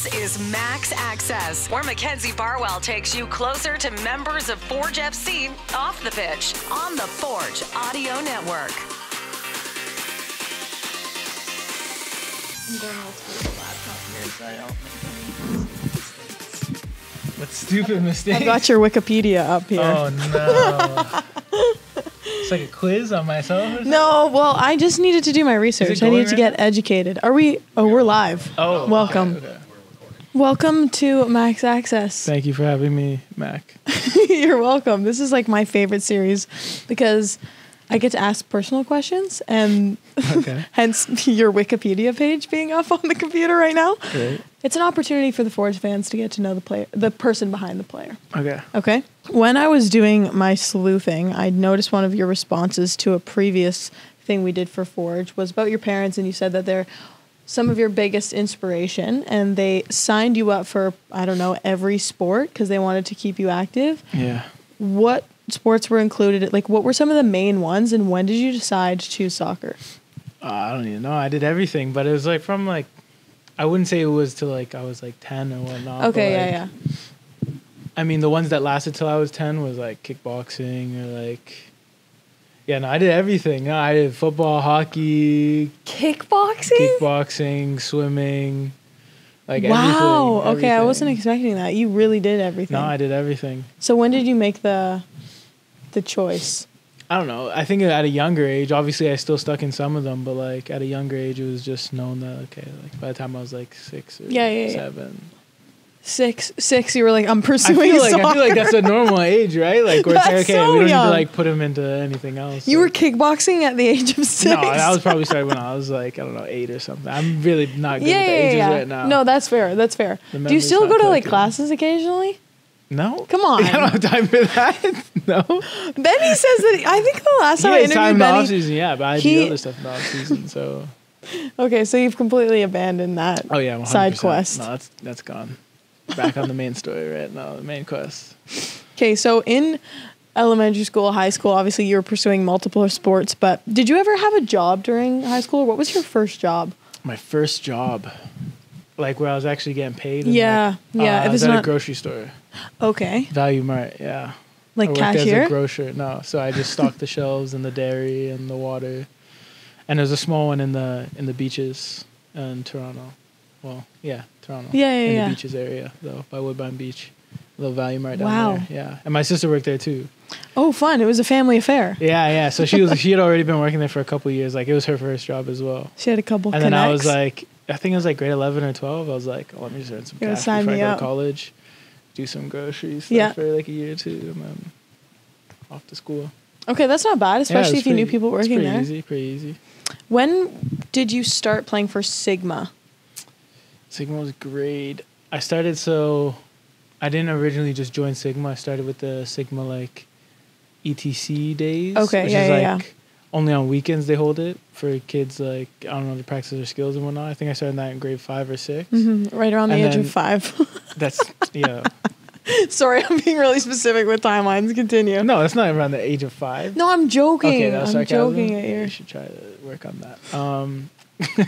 This is Max Access, where Mackenzie Barwell takes you closer to members of Forge FC off the pitch on the Forge Audio Network. What stupid mistake. I got your Wikipedia up here. Oh, no. It's like a quiz on myself or something? No, well, I just needed to do my research. I needed to get educated. Are we? Oh, we're live. Oh. Welcome. Okay. Welcome to Max Access. Thank you for having me, Mac. You're welcome. This is like my favorite series because I get to ask personal questions and hence your Wikipedia page being up on the computer right now. Great. It's an opportunity for the Forge fans to get to know the person behind the player. Okay. When I was doing my sleuthing, I noticed one of your responses to a previous thing we did for Forge was about your parents, and you said that they're some of your biggest inspiration, and they signed you up for, I don't know, every sport because they wanted to keep you active. Yeah. What sports were included? Like, what were some of the main ones, and when did you decide to choose soccer? I don't even know. I did everything, but it was like from like, I wouldn't say it was till like I was like 10 or whatnot. Okay, yeah. I mean, the ones that lasted till I was 10 was like kickboxing or like, yeah, no, I did everything. No, I did football, hockey, kickboxing, swimming, like wow. everything. Okay, I wasn't expecting that. You really did everything. No, I did everything. So when did you make the choice? I don't know. I think at a younger age, obviously I still stuck in some of them, but like at a younger age, it was just known that, okay, like by the time I was like 6 or 7. Six, you were like, I'm pursuing soccer. I feel like that's a normal age, right? Like, where it's like, okay, so we don't young. need to like put him into anything else. You were kickboxing at the age of 6? No, that was probably started when I was like, I don't know, 8 or something. I'm really not good at the ages right now. No, that's fair. Do you still go to like classes occasionally? No. Come on. I don't have time for that. No. Benny says that, I think the last time I interviewed time in Benny. the off-season, yeah, but I do other stuff in the off-season, so. Okay, so you've completely abandoned that 100%. side quest. No, that's gone. Back on the main story right now, the main quest. Okay, so in elementary school, high school, obviously you were pursuing multiple sports, but did you ever have a job during high school? What was your first job? My first job, like where I was actually getting paid? Yeah. I was at a grocery store. Okay. Value Mart, yeah. Like I worked cashier? as a grocer. No, so I just stocked the shelves and the dairy and the water. And there's a small one in the beaches in Toronto. Well, yeah, Toronto. Yeah. The beaches area, though, by Woodbine Beach. A little Value Mart down there. Yeah. And my sister worked there, too. Oh, fun. It was a family affair. Yeah. So she had already been working there for a couple of years. Like, it was her first job as well. She had a couple And connects. then I was like, I think it was like grade 11 or 12. I was like, let me just earn some cash before I go to college. Do some groceries for like a year or two, and then off to school. Okay, that's not bad, especially if you knew people working there. Pretty easy. When did you start playing for Sigma? Sigma was grade. I started, so I didn't originally just join Sigma. I started with the Sigma like ETC days. Okay, which is like only on weekends they hold it for kids, like, I don't know, to practice their skills and whatnot. I think I started that in grade 5 or 6. Mm-hmm. Right around the age of 5. That's, yeah. Sorry, I'm being really specific with timelines. Continue. No, that's not around the age of 5. No, I'm joking. Okay, that's sarcasm. Joking at you. You should try to work on that.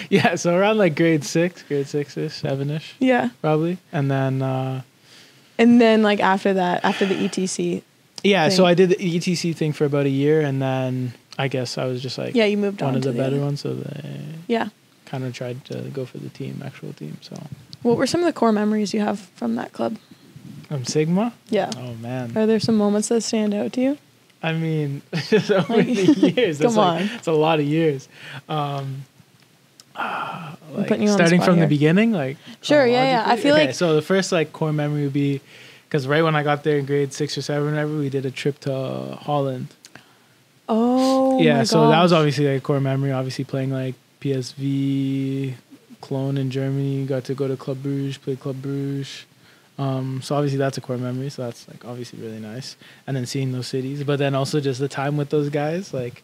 Yeah, so around like grade 6-ish, 7-ish. Yeah. Probably. And then like after that, after the ETC. Yeah, thing. so I did the ETC thing for about a year, and then I guess I was just like, you moved on one of to the better ones, so they kind of tried to go for the actual team. So, what were some of the core memories you have from that club? From Sigma? Yeah. Oh man. Are there some moments that stand out to you? I mean, so many years. Come on, it's a lot of years. Like starting from the beginning, like sure, yeah. I feel like so. The first like core memory would be because right when I got there in grade 6 or 7, whenever we did a trip to Holland. Oh, yeah. My So that was gosh. obviously like a core memory. Obviously playing like PSV, Cologne in Germany. Got to go to Club Brugge, play Club Brugge. So obviously that's a core memory. So that's like obviously really nice. And then seeing those cities, but then also just the time with those guys, like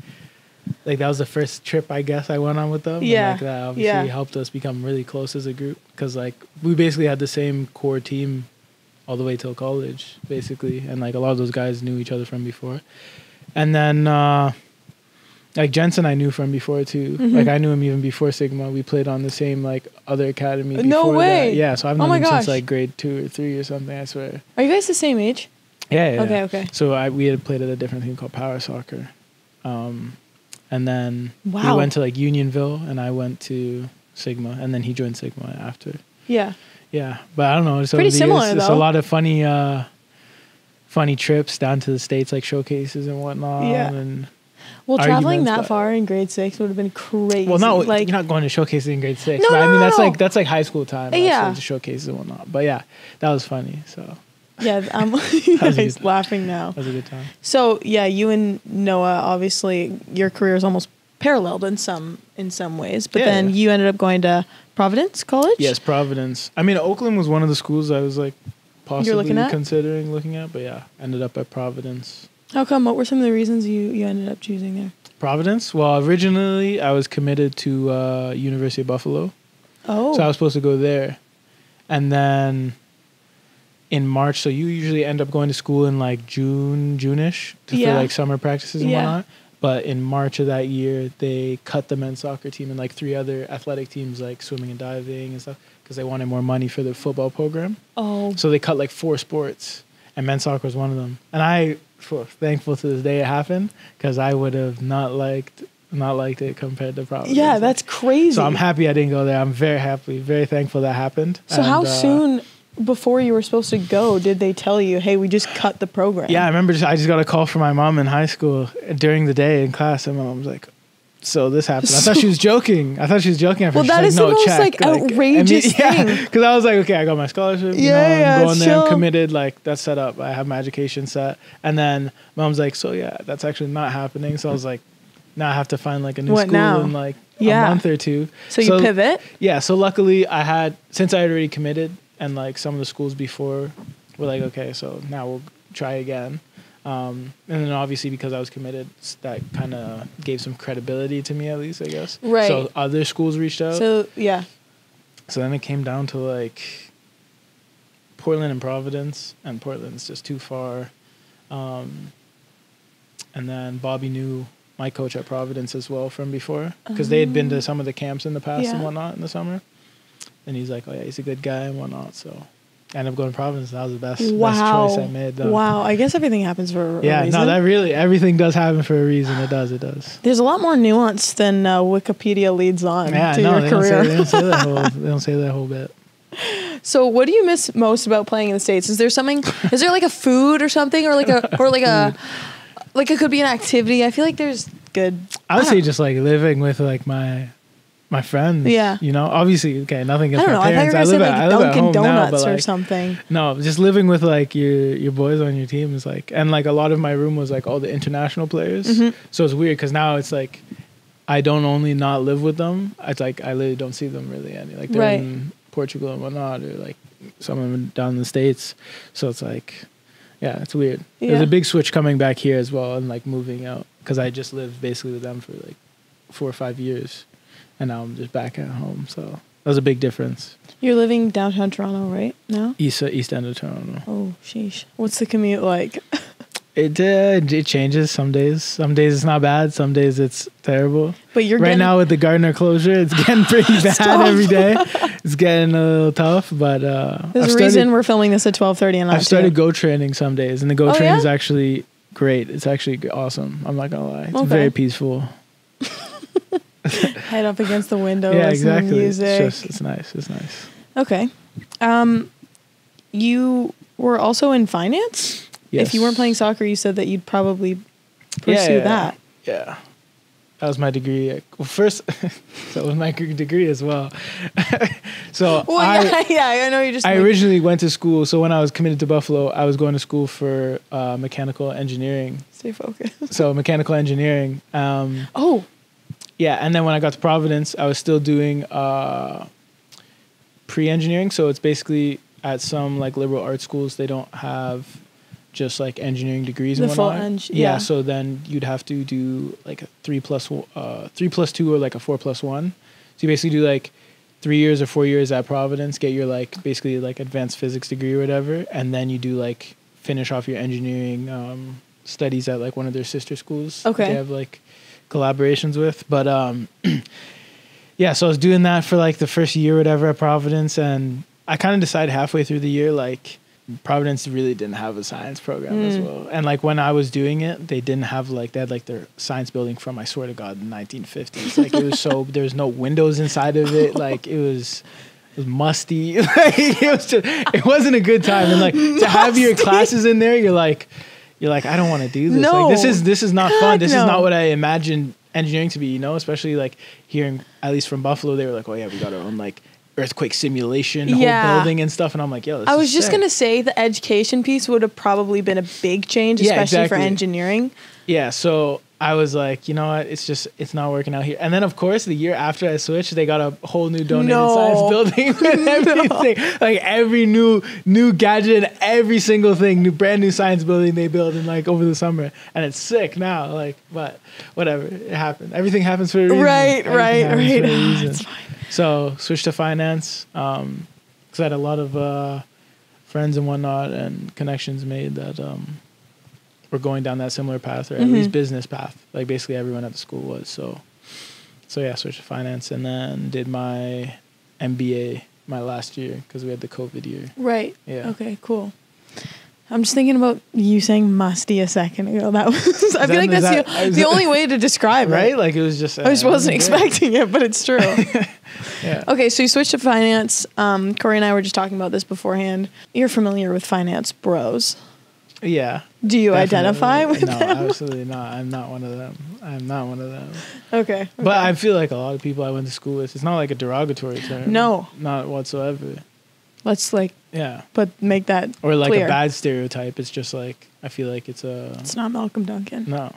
that was the first trip I guess I went on with them. Yeah. And, like, that obviously helped us become really close as a group because like we basically had the same core team all the way till college basically, and like a lot of those guys knew each other from before. And then like Jensen I knew from before too. Like I knew him even before Sigma. We played on the same like other academy before No way. that. Yeah, so I've known my him gosh. since like grade 2 or 3 or something, I swear. Are you guys the same age? Yeah. Okay. So we had played at a different team called Power Soccer. And then Wow. we went to like Unionville and I went to Sigma and then he joined Sigma after. Yeah. Yeah. But I don't know. So Pretty similar, it's though. a lot of funny trips down to the States, like showcases and whatnot. Yeah. And Well, traveling arguments, that but- far in grade 6 would have been crazy. well, not like you're not going to showcases in grade 6. No, but I no, mean, no. that's like high school time. Yeah. To showcases and whatnot. But yeah, that was funny. So yeah, I'm was a good guys time. laughing now. that was a good time. So yeah, you and Noah, obviously, your career is almost paralleled in some ways. But Yeah, then yeah. you ended up going to Providence College. Yes, Providence. I mean, Oakland was one of the schools I was like possibly looking at? considering looking at. But yeah, ended up at Providence. How come? What were some of the reasons you ended up choosing there? Providence? Well, originally I was committed to University of Buffalo. Oh, So I was supposed to go there. And then in March, so you usually end up going to school in like June-ish for Yeah. like summer practices and Yeah. whatnot. But in March of that year, they cut the men's soccer team and like 3 other athletic teams like swimming and diving and stuff because they wanted more money for the football program. oh, So they cut like 4 sports and men's soccer was one of them. And I, thankful to this day it happened because I would have not liked it compared to Providence. yeah, that's crazy. So I'm happy I didn't go there. I'm very happy, very thankful that happened. So how And, soon before you were supposed to go did they tell you, hey, we just cut the program? Yeah, I remember I just got a call from my mom in high school during the day in class, and my mom was like, "So this happened." I thought she was joking. At first. Well, that is the most, like, outrageous thing. Because I was like, okay, I got my scholarship. I'm going there. I'm committed. Like that's set up. I have my education set. And then mom's like, "So yeah, that's actually not happening." So I was like, now I have to find like a new What school now? in like Yeah. a month or 2. So you pivot? Yeah. So luckily since I had already committed and like some of the schools before were like, okay, so now we'll try again. And then obviously because I was committed, that kind of gave some credibility to me at least, I guess. Right. So other schools reached out. So yeah. So then it came down to like Portland and Providence, and Portland's just too far. And then Bobby knew my coach at Providence as well from before because they had been to some of the camps in the past and Yeah. whatnot in the summer. And he's like, oh yeah, he's a good guy and whatnot. So I ended up going to Providence. That was the best choice I made. Though. Wow. I guess everything happens for a reason. No, that really, everything does happen for a reason. It does. There's a lot more nuance than Wikipedia leads on to your career. They don't say that whole. They don't say that whole bit. So, what do you miss most about playing in the States? Is there like a food or something, or like it could be an activity? I feel like there's good. I would say just like living with like my friends. Yeah. You know, obviously, okay, nothing I against don't know. my I thought you parents. were going to say like Dunkin' home now, Donuts but, or like, something. No, just living with like your boys on your team is like, and like a lot of my room was like all the international players. Mm-hmm. So it's weird because now it's like I don't only not live with them. It's like I literally don't see them really any. Like they're Right. in Portugal and whatnot, or like some of them down in the States. So it's like, yeah, it's weird. Yeah. There's a big switch coming back here as well, and like moving out because I just lived basically with them for like 4 or 5 years, and now I'm just back at home. So that was a big difference. You're living downtown Toronto right now? East end of Toronto. Oh, sheesh. What's the commute like? It changes some days. Some days it's not bad. Some days it's terrible. But you're right getting, now with the Gardner closure, it's getting pretty bad every day. It's getting a little tough, but there's a reason we're filming this at 12:30 and I've started go training some days, and the go training is yeah? actually great. It's actually awesome. I'm not gonna lie. It's Okay. very peaceful. Head up against the window. Yeah, listening to exactly. music. It's nice. It's nice. Okay. You were also in finance? Yes. If you weren't playing soccer, you said that you'd probably pursue that. Yeah. That was my degree. Well, first, that was my degree as well. So Well, I know you just. I originally went to school. So when I was committed to Buffalo, I was going to school for mechanical engineering. Stay focused. So mechanical engineering. Oh. Yeah, and then when I got to Providence, I was still doing pre-engineering. So it's basically at some like liberal arts schools, they don't have just like engineering degrees and whatnot. Yeah. So then you'd have to do like a 3+2 or like a 4+1. So you basically do like 3 years or 4 years at Providence, get your like basically like advanced physics degree or whatever, and then you do like finish off your engineering studies at like one of their sister schools. Okay. They have like collaborations with. But yeah, so I was doing that for like the first year or whatever at Providence, and I kind of decided halfway through the year, like, Providence really didn't have a science program as well. And like when I was doing it, they didn't have like, they had like their science building from, I swear to God, the 1950s. Like it was so, there was no windows inside of it. Like it was musty. Like it wasn't a good time. And like to have your classes in there, you're like, I don't want to do this. No. Like this is not fun. This no. is not what I imagined engineering to be, you know, especially like hearing, at least from Buffalo, they were like, oh yeah, we got our own like earthquake simulation, whole building and stuff. And I'm like, yo, this I was is just sick. going to say the education piece would have probably been a big change, especially for engineering. Yeah. So I was like, you know what? It's not working out here. And then of course the year after I switched, they got a whole new donated science building with everything, like every new gadget and every single thing, brand new science building they built in like over the summer. And it's sick now, like, but whatever, it happened. Everything happens for a reason. Right. It's fine. So switched to finance, because I had a lot of friends and whatnot and connections made that were going down that similar path, or at least business path. Like basically everyone at the school was. So yeah, switched to finance and then did my MBA my last year because we had the COVID year. Right. Yeah. Okay, cool. I'm just thinking about you saying musty a second ago. That was, I feel like that's the only way to describe it. Right? Like it was just... I just wasn't expecting it, but it's true. Yeah. Okay, so you switched to finance. Corey and I were just talking about this beforehand. You're familiar with finance bros. Yeah. Do you identify with them? them? No, absolutely not. I'm not one of them. Okay. But I feel like a lot of people I went to school with, it's not like a derogatory term. No. Not whatsoever. Let's make that or like clear. A bad stereotype. It's just like, I feel like it's not Malcolm Duncan. No.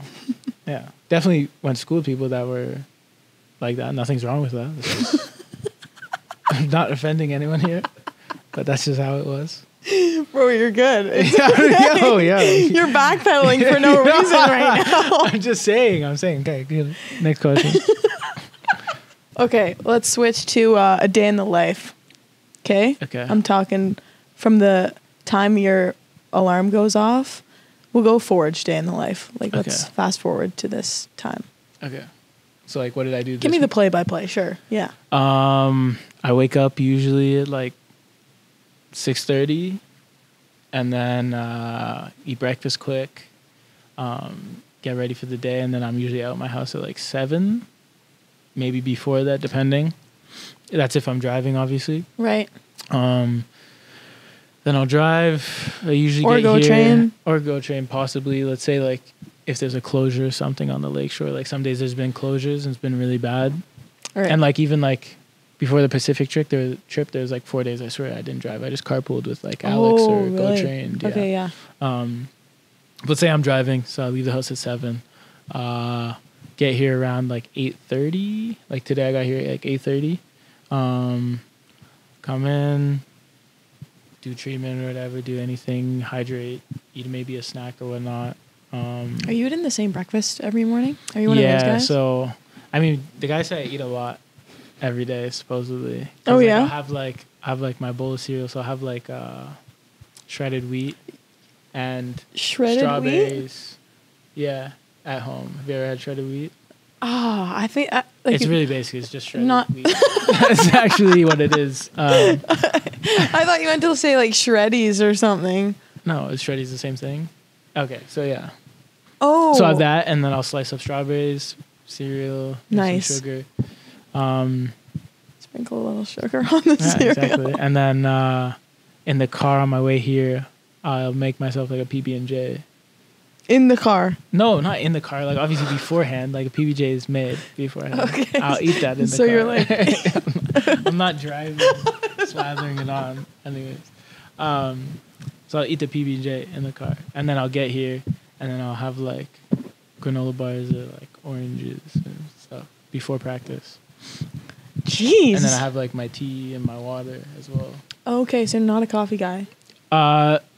Yeah. Definitely went to school with people that were like that. Nothing's wrong with that. I'm not offending anyone here, but that's just how it was. Bro, you're good. Yo. You're backpedaling for no reason right now. I'm saying. Okay, good. Next question. Okay, let's switch to a day in the life. Okay? I'm talking from the time your alarm goes off. We'll go forward day in the life. Like, let's fast forward to this time. Okay. So, like, what did I do? Give me the play-by-play, sure. Yeah. I wake up usually at, like, 6:30, and then eat breakfast quick, get ready for the day, and then I'm usually out of my house at, like, 7, maybe before that, depending. That's if I'm driving, obviously. Right. Then I'll drive. I usually or get go here. train. Or go train, possibly. Let's say, like, if there's a closure or something on the lakeshore. Like, some days there's been closures and it's been really bad. Right. And, like, even, like, before the Pacific trip, there was, like, 4 days, I swear, I didn't drive. I just carpooled with, like, Alex or really? go train. Yeah. Okay, yeah. Let's say I'm driving, so I leave the house at 7. Get here around, like, 8:30. Like, today I got here at, like, 8:30. Come in, do treatment or whatever, do anything, hydrate, eat maybe a snack or whatnot. Are you eating the same breakfast every morning? Are you one of those guys? Yeah, so, I mean, the guys say I eat a lot every day, supposedly. Oh, yeah? I'll have like my bowl of cereal, so I'll have like shredded wheat and strawberries. Wheat? Yeah, at home. Have you ever had shredded wheat? Oh, I think... it's really basic. It's just shredded wheat. That's actually what it is. I thought you meant to say like shreddies or something. No, is shreddies the same thing? Okay, so yeah. Oh. So I have that, and then I'll slice up strawberries, cereal, nice. some sugar. Sprinkle a little sugar on the cereal. Exactly. And then in the car on my way here, I'll make myself like a PB&J. In the car? No, not in the car. Like, obviously beforehand. Like, a PB&J is made beforehand. Okay. I'll eat that in the car. So you're like... I'm not driving, slathering it on. Anyways. So I'll eat the PB&J in the car. And then I'll get here, and then I'll have, like, granola bars or, like, oranges and stuff before practice. Jeez. And then I have, like, my tea and my water as well. Okay, so not a coffee guy.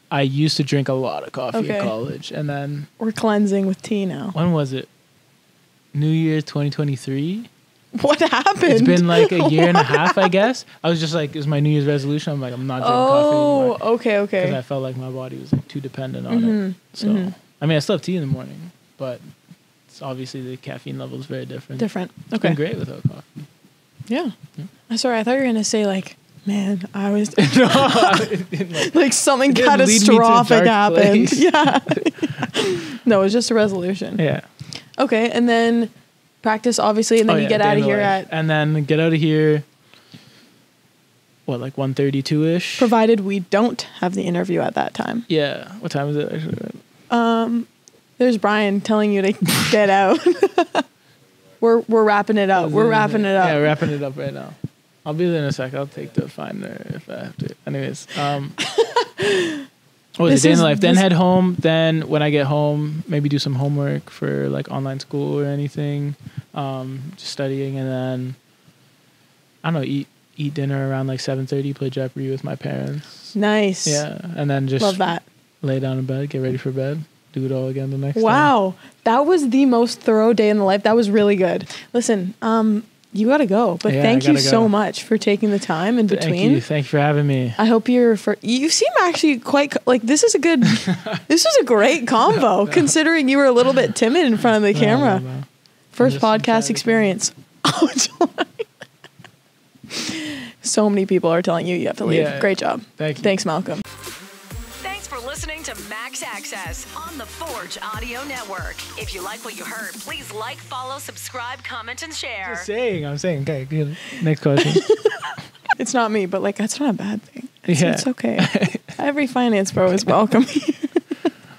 I used to drink a lot of coffee in college, and then... We're cleansing with tea now. When was it? New Year 2023? What happened? It's been like a year and a half, I guess. I was just like, it was my New Year's resolution. I'm like, I'm not drinking coffee anymore. Oh, okay. Because I felt like my body was like too dependent on it. So, I mean, I still have tea in the morning, but So obviously the caffeine level is very different. Different. It's Okay. been great without coffee. Yeah. Yeah. I'm sorry. I thought you were going to say like, man, I was No, it didn't, like, like something it didn't lead me to a catastrophic dark happened. place. Yeah. No, it was just a resolution. yeah. Okay. And then practice, obviously, and then you get out of here and then get out of here. What, like 1:32ish? provided we don't have the interview at that time. Yeah. What time is it actually? There's Brian telling you to get out. We're wrapping it up. We're wrapping it up. Yeah, wrapping it up right now. I'll be there in a sec. I'll take the finder if I have to. Anyways, what was it? Day in the life. Then head home. Then when I get home, maybe do some homework for like online school or anything. Just studying, and then I don't know, eat dinner around like 7:30. Play Jeopardy with my parents. Nice. Yeah, and then just Love that. lay down in bed, get ready for bed, do it all again the next day. Wow. That was the most thorough day in the life. That was really good. Listen, you got to go, but Yeah, thank I you gotta so go. much for taking the time in between. Thank you for having me. I hope you seem actually quite like this is a great convo considering you were a little bit timid in front of the camera. No. First I'm just podcast excited. experience. Oh, July. So many people are telling you have to leave. Yeah. Great job. Thank you. Thanks, Malcolm. Thanks for listening to Max Access on the Forge Audio Network. If you like what you heard, please like, follow, subscribe, comment, and share. I'm saying. Okay, good. Next question. It's not me, but like that's not a bad thing. Yeah. It's okay. Every finance bro is welcome here.